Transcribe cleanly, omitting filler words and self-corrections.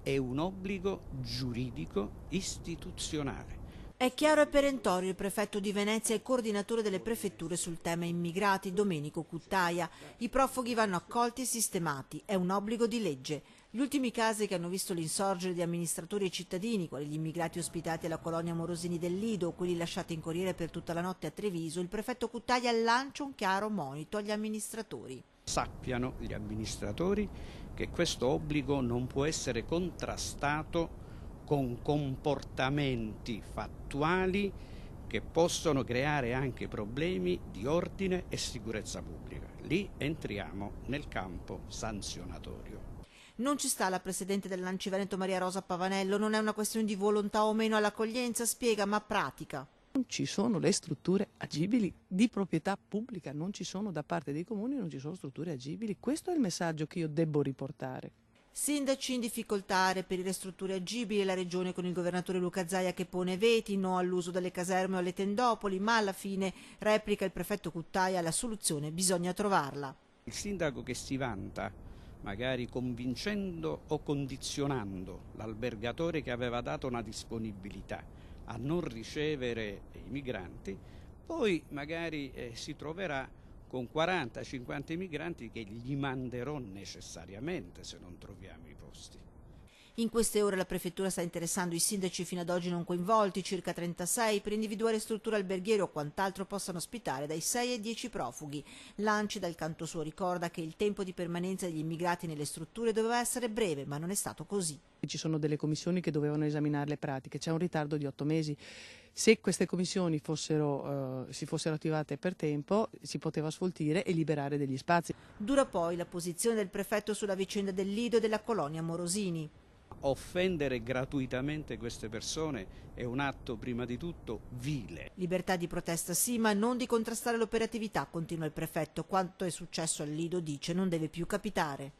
è un obbligo giuridico istituzionale. È chiaro e perentorio il prefetto di Venezia e coordinatore delle prefetture sul tema immigrati, Domenico Cuttaia. I profughi vanno accolti e sistemati, è un obbligo di legge. Gli ultimi casi che hanno visto l'insorgere di amministratori e cittadini, quali gli immigrati ospitati alla colonia Morosini del Lido o quelli lasciati in corriere per tutta la notte a Treviso, il prefetto Cuttaia lancia un chiaro monito agli amministratori. Sappiano gli amministratori che questo obbligo non può essere contrastato con comportamenti fattuali che possono creare anche problemi di ordine e sicurezza pubblica. Lì entriamo nel campo sanzionatorio. Non ci sta la presidente dell'Anci Veneto Maria Rosa Pavanello, non è una questione di volontà o meno all'accoglienza, spiega, ma pratica. Non ci sono le strutture agibili di proprietà pubblica, non ci sono da parte dei comuni, non ci sono strutture agibili. Questo è il messaggio che io debbo riportare. Sindaci in difficoltà a reperire strutture agibili, la regione con il governatore Luca Zaia che pone veti, no all'uso delle caserme o alle tendopoli, ma alla fine, replica il prefetto Cuttaia, la soluzione bisogna trovarla. Il sindaco che si vanta, magari convincendo o condizionando l'albergatore che aveva dato una disponibilità a non ricevere i migranti, poi magari si troverà con 40-50 migranti che gli manderò necessariamente se non troviamo i posti. In queste ore la prefettura sta interessando i sindaci fino ad oggi non coinvolti, circa 36, per individuare strutture alberghiere o quant'altro possano ospitare dai 6 ai 10 profughi. L'Anci dal canto suo ricorda che il tempo di permanenza degli immigrati nelle strutture doveva essere breve, ma non è stato così. Ci sono delle commissioni che dovevano esaminare le pratiche, c'è un ritardo di 8 mesi. Se queste commissioni si fossero attivate per tempo, si poteva sfoltire e liberare degli spazi. Dura poi la posizione del prefetto sulla vicenda del Lido e della colonia Morosini. Offendere gratuitamente queste persone è un atto prima di tutto vile. Libertà di protesta sì, ma non di contrastare l'operatività, continua il prefetto. Quanto è successo al Lido, dice, non deve più capitare.